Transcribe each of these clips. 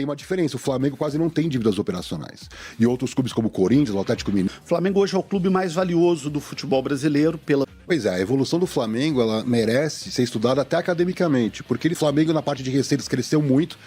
tem uma diferença. O Flamengo quase não tem dívidas operacionais. E outros clubes como o Corinthians, o Atlético Mineiro... O Flamengo hoje é o clube mais valioso do futebol brasileiro pela... Pois é, a evolução do Flamengo, ela merece ser estudada até academicamente, porque o Flamengo na parte de receitas cresceu muito,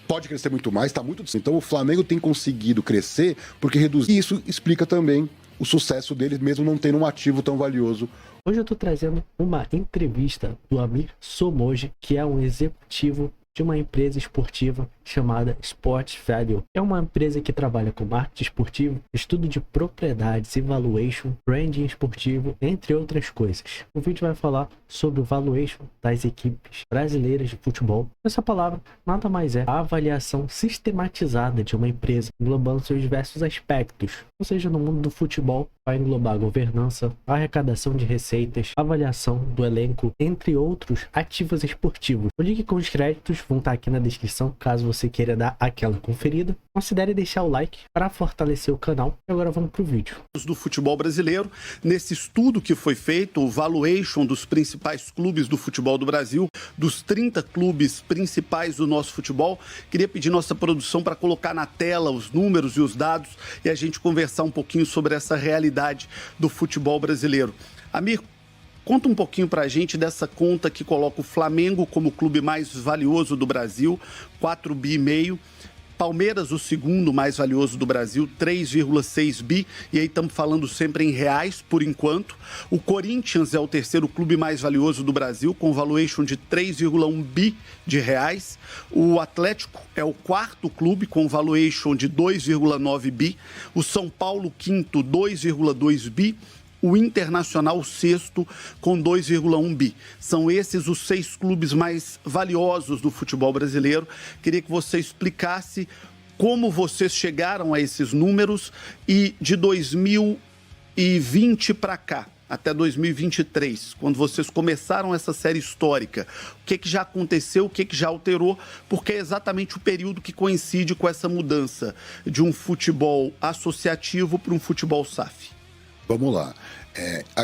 pode crescer muito mais, está muito... Então o Flamengo tem conseguido crescer porque reduzir. E isso explica também o sucesso dele, mesmo não tendo um ativo tão valioso. Hoje eu estou trazendo uma entrevista do Amir Somoji, que é um executivo de uma empresa esportiva chamada Sport Value. É uma empresa que trabalha com marketing esportivo, estudo de propriedades e valuation, branding esportivo, entre outras coisas. O vídeo vai falar sobre o valuation das equipes brasileiras de futebol. Essa palavra nada mais é a avaliação sistematizada de uma empresa, englobando seus diversos aspectos. Ou seja, no mundo do futebol, vai englobar a governança, a arrecadação de receitas, avaliação do elenco, entre outros ativos esportivos. O link com os créditos vão estar aqui na descrição, caso você queira dar aquela conferida. Considere deixar o like para fortalecer o canal. E agora vamos para o vídeo. Do futebol brasileiro, nesse estudo que foi feito, o valuation dos principais clubes do futebol do Brasil, dos 30 clubes principais do nosso futebol, queria pedir nossa produção para colocar na tela os números e os dados e a gente conversar um pouquinho sobre essa realidade do futebol brasileiro. Amir, conta um pouquinho pra gente dessa conta que coloca o Flamengo como o clube mais valioso do Brasil, 4,5 bi. Palmeiras, o segundo mais valioso do Brasil, 3,6 bi. E aí estamos falando sempre em reais, por enquanto. O Corinthians é o terceiro clube mais valioso do Brasil, com valuation de 3,1 bi de reais. O Atlético é o quarto clube, com valuation de 2,9 bi. O São Paulo, quinto, 2,2 bi. O Internacional, sexto, com 2,1 bi. São esses os 6 clubes mais valiosos do futebol brasileiro. Queria que você explicasse como vocês chegaram a esses números e de 2020 para cá, até 2023, quando vocês começaram essa série histórica. O que já aconteceu, o que já alterou, porque é exatamente o período que coincide com essa mudança de um futebol associativo para um futebol SAF. Vamos lá.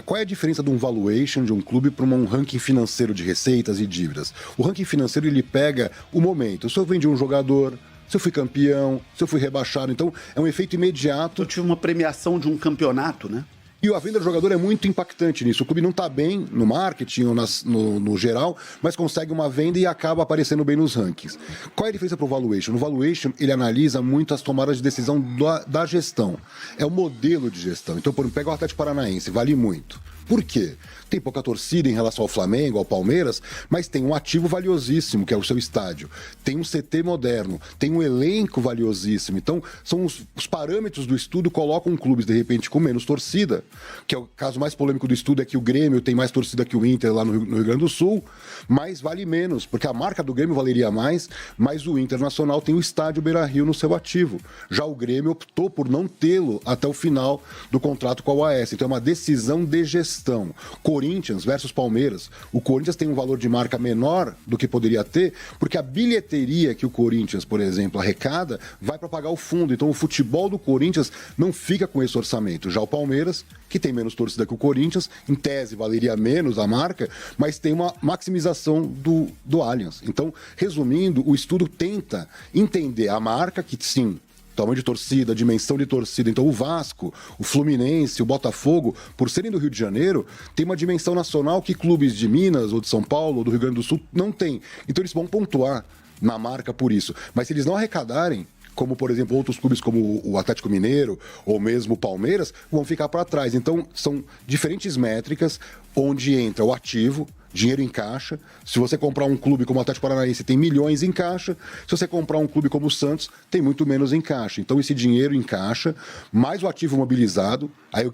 Qual é a diferença de um valuation de um clube para um ranking financeiro de receitas e dívidas? O ranking financeiro, ele pega o momento. Se eu vendi um jogador, se eu fui campeão, se eu fui rebaixado. Então, é um efeito imediato. Eu tive uma premiação de um campeonato, né? E a venda do jogador é muito impactante nisso. O clube não está bem no marketing ou no geral, mas consegue uma venda e acaba aparecendo bem nos rankings. Qual é a diferença para o valuation? No valuation, ele analisa muito as tomadas de decisão da gestão. É o modelo de gestão. Então, por exemplo, pega o Atlético Paranaense, vale muito. Por quê? Tem pouca torcida em relação ao Flamengo, ao Palmeiras, mas tem um ativo valiosíssimo, que é o seu estádio. Tem um CT moderno, tem um elenco valiosíssimo. Então, são os parâmetros do estudo colocam clubes, de repente, com menos torcida, que é o caso mais polêmico do estudo, é que o Grêmio tem mais torcida que o Inter lá no Rio Grande do Sul, mas vale menos, porque a marca do Grêmio valeria mais, mas o Internacional tem o estádio Beira-Rio no seu ativo. Já o Grêmio optou por não tê-lo até o final do contrato com a OAS. Então, é uma decisão de gestão. Corinthians versus Palmeiras. O Corinthians tem um valor de marca menor do que poderia ter, porque a bilheteria que o Corinthians, por exemplo, arrecada, vai para pagar o fundo. Então o futebol do Corinthians não fica com esse orçamento. Já o Palmeiras, que tem menos torcida que o Corinthians, em tese valeria menos a marca, mas tem uma maximização do Allianz. Então, resumindo, o estudo tenta entender a marca, que sim, tamanho de torcida, dimensão de torcida. Então o Vasco, o Fluminense, o Botafogo, por serem do Rio de Janeiro, tem uma dimensão nacional que clubes de Minas, ou de São Paulo, ou do Rio Grande do Sul não têm. Então eles vão pontuar na marca por isso. Mas se eles não arrecadarem, como, por exemplo, outros clubes como o Atlético Mineiro ou mesmo o Palmeiras, vão ficar para trás. Então são diferentes métricas onde entra o ativo, dinheiro em caixa. Se você comprar um clube como o Atlético Paranaense, tem milhões em caixa. Se você comprar um clube como o Santos, tem muito menos em caixa. Então, esse dinheiro em caixa, mais o ativo mobilizado,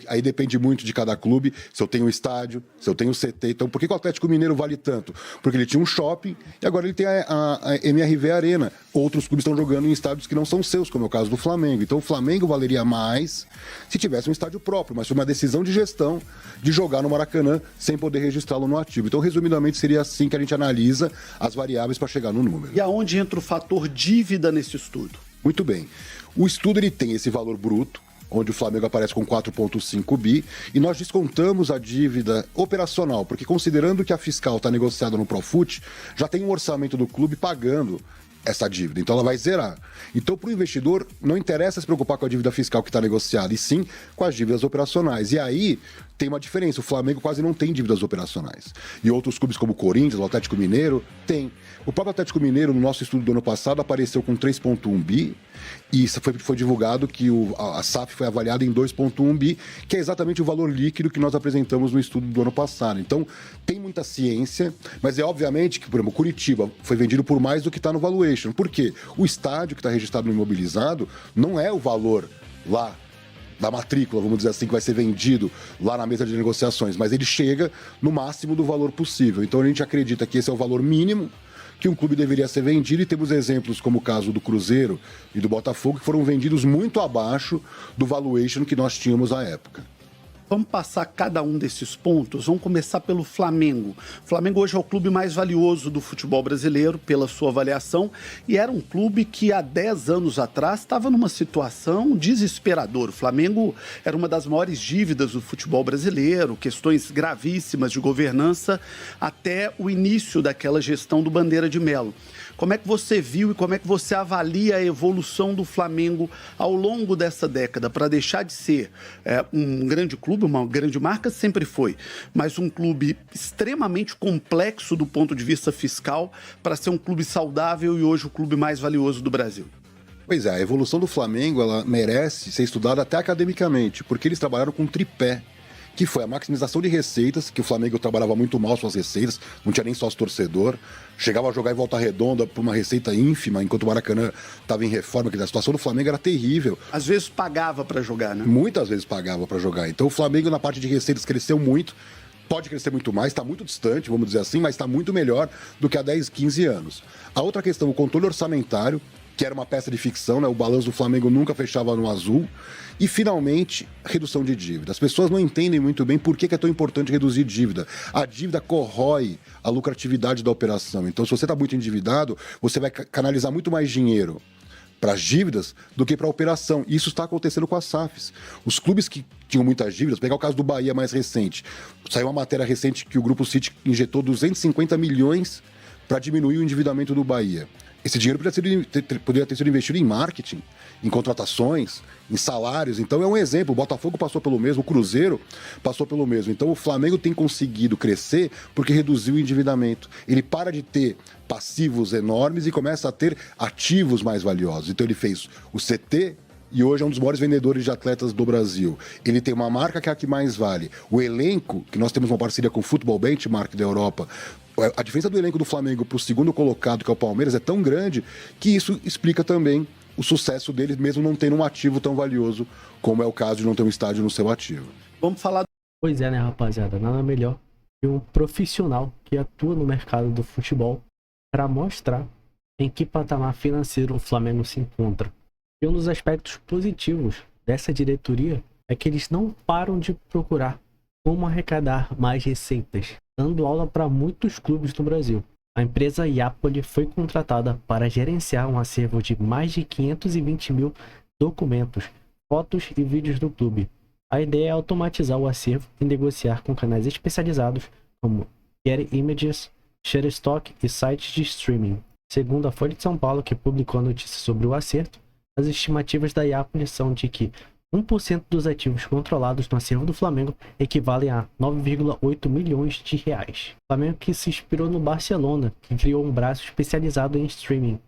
aí depende muito de cada clube. Se eu tenho um estádio, se eu tenho um CT. Então, por que o Atlético Mineiro vale tanto? Porque ele tinha um shopping e agora ele tem a MRV Arena. Outros clubes estão jogando em estádios que não são seus, como é o caso do Flamengo. Então, o Flamengo valeria mais se tivesse um estádio próprio, mas foi uma decisão de gestão de jogar no Maracanã sem poder registrá-lo no ativo. Então, resumidamente, seria assim que a gente analisa as variáveis para chegar no número. E aonde entra o fator dívida nesse estudo? Muito bem. O estudo ele tem esse valor bruto, onde o Flamengo aparece com 4,5 bi, e nós descontamos a dívida operacional, porque considerando que a fiscal está negociada no Profut, já tem um orçamento do clube pagando essa dívida, então ela vai zerar. Então, para o investidor, não interessa se preocupar com a dívida fiscal que está negociada, e sim com as dívidas operacionais. E aí tem uma diferença, o Flamengo quase não tem dívidas operacionais. E outros clubes como o Corinthians, o Atlético Mineiro, tem. O próprio Atlético Mineiro, no nosso estudo do ano passado, apareceu com 3,1 bi, e foi divulgado que a SAF foi avaliada em 2,1 bi, que é exatamente o valor líquido que nós apresentamos no estudo do ano passado. Então, tem muita ciência, mas é obviamente que, por exemplo, Curitiba foi vendido por mais do que está no valuation. Por quê? O estádio que está registrado no imobilizado não é o valor lá da matrícula, vamos dizer assim, que vai ser vendido lá na mesa de negociações, mas ele chega no máximo do valor possível. Então, a gente acredita que esse é o valor mínimo que um clube deveria ser vendido, e temos exemplos como o caso do Cruzeiro e do Botafogo, que foram vendidos muito abaixo do valuation que nós tínhamos à época. Vamos passar cada um desses pontos. Vamos começar pelo Flamengo. O Flamengo hoje é o clube mais valioso do futebol brasileiro, pela sua avaliação, e era um clube que há 10 anos atrás estava numa situação desesperadora. O Flamengo era uma das maiores dívidas do futebol brasileiro, questões gravíssimas de governança, até o início daquela gestão do Bandeira de Melo. Como é que você viu e como é que você avalia a evolução do Flamengo ao longo dessa década, para deixar de ser um grande clube, uma grande marca, sempre foi, mas um clube extremamente complexo do ponto de vista fiscal, para ser um clube saudável e hoje o clube mais valioso do Brasil? Pois é, a evolução do Flamengo, ela merece ser estudada até academicamente, porque eles trabalharam com um tripé, que foi a maximização de receitas, que o Flamengo trabalhava muito mal suas receitas, não tinha nem sócio-torcedor, chegava a jogar em Volta Redonda por uma receita ínfima, enquanto o Maracanã estava em reforma, que a situação do Flamengo era terrível. Às vezes pagava para jogar, né? Muitas vezes pagava para jogar. Então o Flamengo, na parte de receitas, cresceu muito, pode crescer muito mais, está muito distante, vamos dizer assim, mas está muito melhor do que há 10, 15 anos. A outra questão, o controle orçamentário, que era uma peça de ficção, né? O balanço do Flamengo nunca fechava no azul. E, finalmente, redução de dívida. As pessoas não entendem muito bem por que é tão importante reduzir dívida. A dívida corrói a lucratividade da operação. Então, se você está muito endividado, você vai canalizar muito mais dinheiro para as dívidas do que para a operação. E isso está acontecendo com as SAFs. Os clubes que tinham muitas dívidas, pegar o caso do Bahia mais recente, saiu uma matéria recente que o Grupo City injetou 250 milhões para diminuir o endividamento do Bahia. Esse dinheiro poderia ter sido investido em marketing, em contratações, em salários. Então é um exemplo, o Botafogo passou pelo mesmo, o Cruzeiro passou pelo mesmo. Então o Flamengo tem conseguido crescer porque reduziu o endividamento. Ele para de ter passivos enormes e começa a ter ativos mais valiosos. Então ele fez o CT e hoje é um dos maiores vendedores de atletas do Brasil. Ele tem uma marca que é a que mais vale. O elenco, que nós temos uma parceria com o Football Benchmark da Europa, a diferença do elenco do Flamengo para o segundo colocado, que é o Palmeiras, é tão grande que isso explica também o sucesso deles, mesmo não tendo um ativo tão valioso como é o caso de não ter um estádio no seu ativo. Vamos falar... Pois é, né, rapaziada? Nada melhor que um profissional que atua no mercado do futebol para mostrar em que patamar financeiro o Flamengo se encontra. E um dos aspectos positivos dessa diretoria é que eles não param de procurar como arrecadar mais receitas, dando aula para muitos clubes do Brasil. A empresa Iapoli foi contratada para gerenciar um acervo de mais de 520 mil documentos, fotos e vídeos do clube. A ideia é automatizar o acervo e negociar com canais especializados como Getty Images, Shutterstock e sites de streaming. Segundo a Folha de São Paulo, que publicou a notícia sobre o acerto, as estimativas da Iapoli são de que 1% dos ativos controlados no acervo do Flamengo equivalem a 9,8 milhões de reais. O Flamengo que se inspirou no Barcelona, que criou um braço especializado em streaming,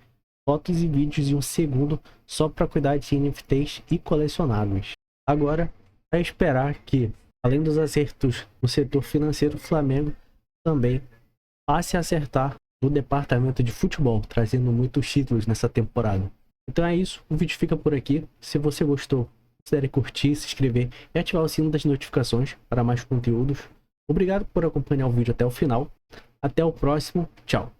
fotos e vídeos em um segundo só para cuidar de NFTs e colecionáveis. Agora, é esperar que, além dos acertos no setor financeiro, o Flamengo também passe a acertar no departamento de futebol, trazendo muitos títulos nessa temporada. Então é isso, o vídeo fica por aqui. Se você gostou, considere curtir, se inscrever e ativar o sino das notificações para mais conteúdos. Obrigado por acompanhar o vídeo até o final. Até o próximo. Tchau.